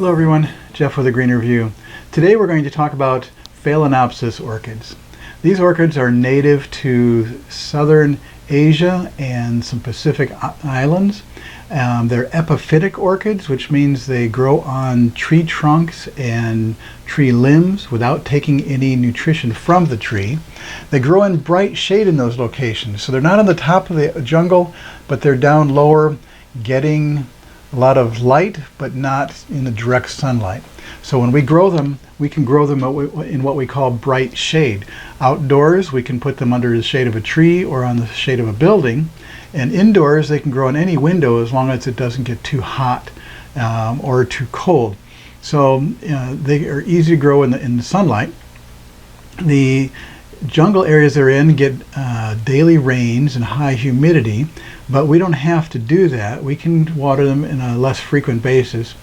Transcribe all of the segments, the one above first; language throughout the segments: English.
Hello everyone, Jeff with a Green Review. Today we're going to talk about Phalaenopsis orchids. These orchids are native to southern Asia and some Pacific islands. They're epiphytic orchids, which means they grow on tree trunks and tree limbs without taking any nutrition from the tree. They grow in bright shade in those locations, so they're not on the top of the jungle, but they're down lower getting a lot of light, but not in the direct sunlight. So when we grow them, we can grow them in what we call bright shade. Outdoors, we can put them under the shade of a tree or on the shade of a building. And indoors, they can grow in any window as long as it doesn't get too hot or too cold. So they are easy to grow in the sunlight. The jungle areas they're in get daily rains and high humidity, but we don't have to do that. We can water them in a less frequent basis.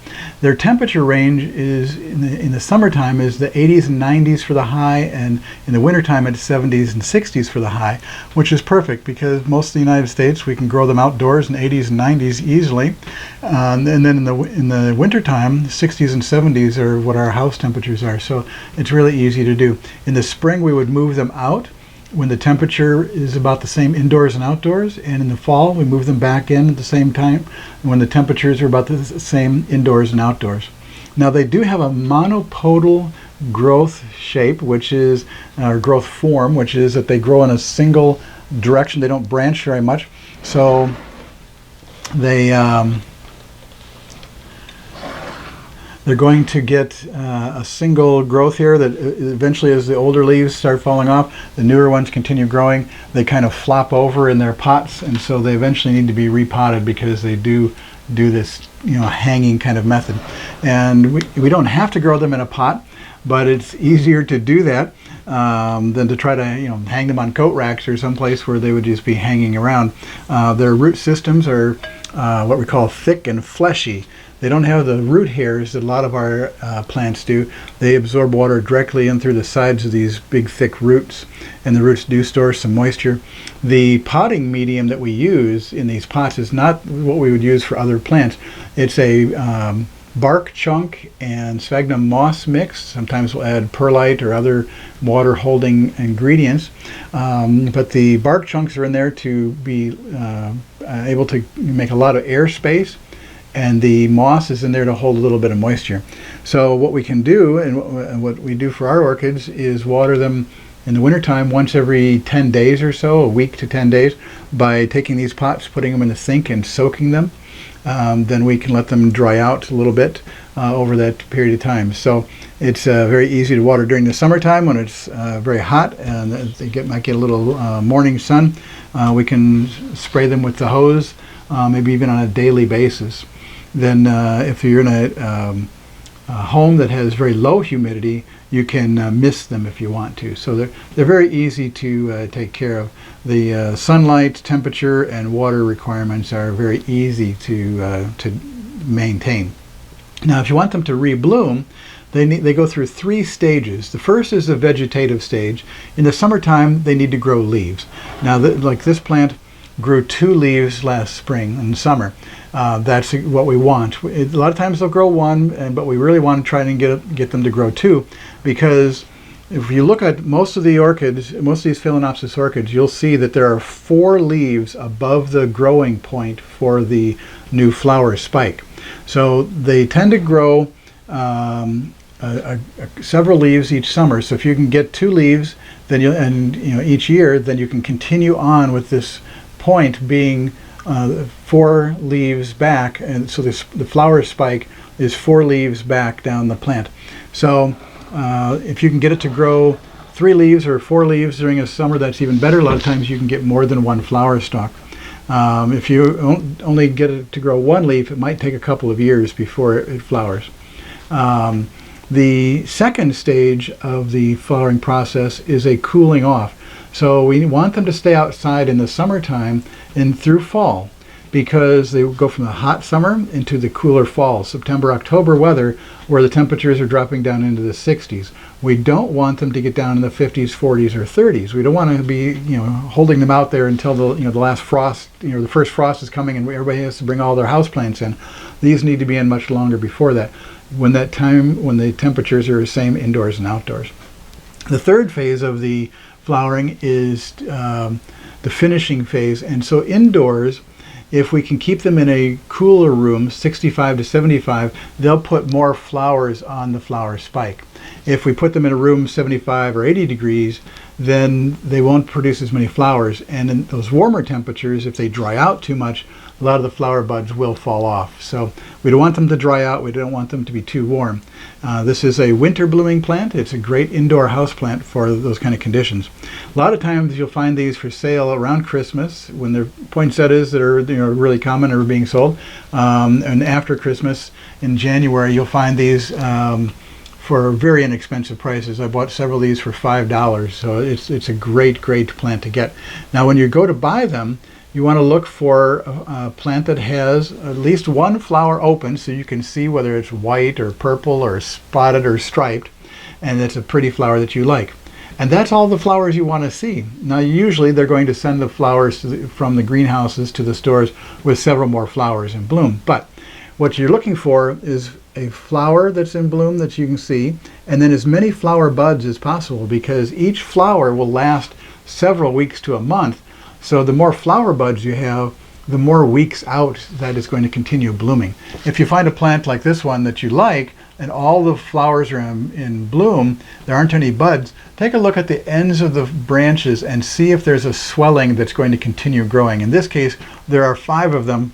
Their temperature range is in the summertime is the 80s and 90s for the high, and in the wintertime it's 70s and 60s for the high, which is perfect because most of the United States we can grow them outdoors in 80s and 90s easily. And then in the wintertime, 60s and 70s are what our house temperatures are, so it's really easy to do. In the spring we would move them out when the temperature is about the same indoors and outdoors, and in the fall we move them back in at the same time when the temperatures are about the same indoors and outdoors. Now they do have a monopodal growth shape, which is or growth form, which is that they grow in a single direction. They don't branch very much, so they're going to get a single growth here that eventually, as the older leaves start falling off, the newer ones continue growing. They kind of flop over in their pots, and so they eventually need to be repotted because they do this, hanging kind of method. And we don't have to grow them in a pot, but it's easier to do that than to try to hang them on coat racks or someplace where they would just be hanging around. Their root systems are what we call thick and fleshy. They don't have the root hairs that a lot of our plants do. They absorb water directly in through the sides of these big thick roots, and the roots do store some moisture. The potting medium that we use in these pots is not what we would use for other plants. It's a bark chunk and sphagnum moss mix. Sometimes we'll add perlite or other water holding ingredients, but the bark chunks are in there to be able to make a lot of air space, and the moss is in there to hold a little bit of moisture. So what we can do, and what we do for our orchids, is water them in the wintertime once every 10 days or so, a week to 10 days, by taking these pots, putting them in the sink and soaking them. Then we can let them dry out a little bit over that period of time. So it's very easy to water during the summertime when it's very hot and they might get a little morning sun. We can spray them with the hose, maybe even on a daily basis. Then if you're in a home that has very low humidity, you can mist them if you want to. So they're very easy to take care of. The sunlight, temperature, and water requirements are very easy to maintain. Now, if you want them to rebloom, they go through 3 stages. The first is the vegetative stage. In the summertime, they need to grow leaves. Now, like this plant grew 2 leaves last spring and summer. That's what we want. A lot of times they'll grow 1, but we really want to try and get them to grow 2, because if you look at most of the orchids, most of these Phalaenopsis orchids, you'll see that there are 4 leaves above the growing point for the new flower spike. So they tend to grow several leaves each summer. So if you can get 2 leaves, then each year, then you can continue on with this point being 4 leaves back, and so the flower spike is 4 leaves back down the plant. So if you can get it to grow 3 leaves or 4 leaves during a summer, that's even better. A lot of times you can get more than 1 flower stalk. If you only get it to grow 1 leaf, it might take a couple of years before it flowers. The second stage of the flowering process is a cooling off. So we want them to stay outside in the summertime and through fall. because they go from the hot summer into the cooler fall, September, October weather, where the temperatures are dropping down into the 60s. We don't want them to get down in the 50s, 40s, or 30s. We don't want to be, holding them out there until the last frost, the first frost is coming and everybody has to bring all their houseplants in. These need to be in much longer before that, when the temperatures are the same indoors and outdoors. The third phase of the flowering is the finishing phase, and so indoors, if we can keep them in a cooler room, 65 to 75, they'll put more flowers on the flower spike. If we put them in a room 75 or 80 degrees, then they won't produce as many flowers. And in those warmer temperatures, if they dry out too much, a lot of the flower buds will fall off. So we don't want them to dry out. We don't want them to be too warm. This is a winter blooming plant. It's a great indoor house plant for those kind of conditions. A lot of times you'll find these for sale around Christmas when they're poinsettias that are really common are being sold. And after Christmas in January, you'll find these for very inexpensive prices. I bought several of these for $5. So it's a great plant to get. Now when you go to buy them, you want to look for a plant that has at least one flower open so you can see whether it's white or purple or spotted or striped, and it's a pretty flower that you like. And that's all the flowers you want to see. Now usually they're going to send the flowers from the greenhouses to the stores with several more flowers in bloom. But what you're looking for is a flower that's in bloom that you can see, and then as many flower buds as possible, because each flower will last several weeks to a month. So the more flower buds you have, the more weeks out that is going to continue blooming. If you find a plant like this one that you like, and all the flowers are in bloom, there aren't any buds, take a look at the ends of the branches and see if there's a swelling that's going to continue growing. In this case, there are 5 of them,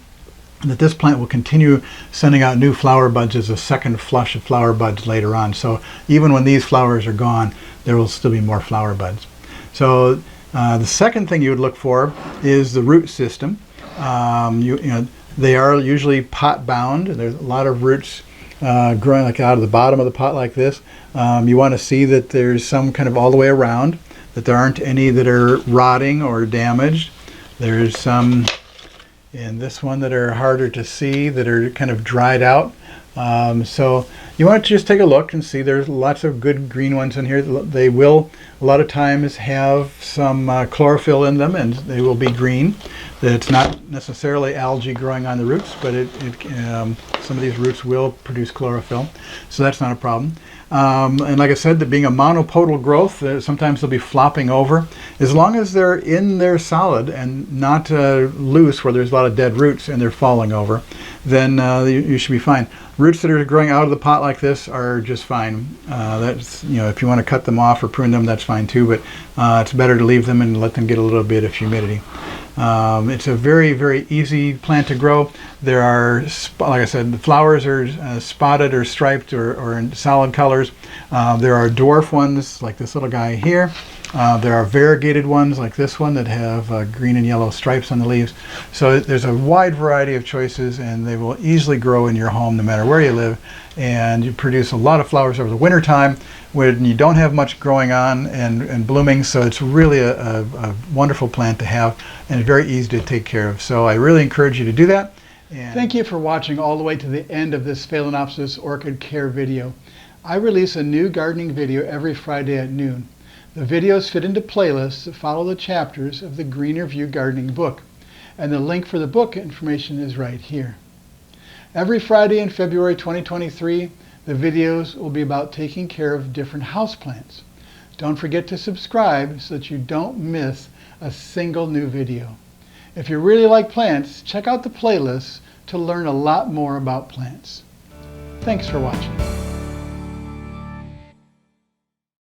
and that this plant will continue sending out new flower buds as a second flush of flower buds later on. So even when these flowers are gone, there will still be more flower buds. So the second thing you would look for is the root system. They are usually pot bound. There's a lot of roots growing like out of the bottom of the pot like this. You want to see that there's some kind of all the way around, that there aren't any that are rotting or damaged. There's some in this one that are harder to see, that are kind of dried out. So you want to just take a look and see. There's lots of good green ones in here. They will a lot of times have some chlorophyll in them, and they will be green. It's not necessarily algae growing on the roots, but some of these roots will produce chlorophyll, so that's not a problem. And like I said, that being a monopodal growth, sometimes they'll be flopping over. As long as they're in there solid and not loose where there's a lot of dead roots and they're falling over, then you should be fine. Roots that are growing out of the pot like this are just fine. That's, if you want to cut them off or prune them, that's fine too, but it's better to leave them and let them get a little bit of humidity. It's a very easy plant to grow. There are, like I said, the flowers are spotted or striped or in solid colors. There are dwarf ones like this little guy here. There are variegated ones like this one that have green and yellow stripes on the leaves. So there's a wide variety of choices, and they will easily grow in your home no matter where you live. And you produce a lot of flowers over the winter time when you don't have much growing on and blooming. So it's really a wonderful plant to have, and it's very easy to take care of. So I really encourage you to do that. And thank you for watching all the way to the end of this Phalaenopsis Orchid Care video. I release a new gardening video every Friday at noon. The videos fit into playlists that follow the chapters of the Greener View Gardening book, and the link for the book information is right here. Every Friday in February 2023, the videos will be about taking care of different houseplants. Don't forget to subscribe so that you don't miss a single new video. If you really like plants, check out the playlists to learn a lot more about plants. Thanks for watching.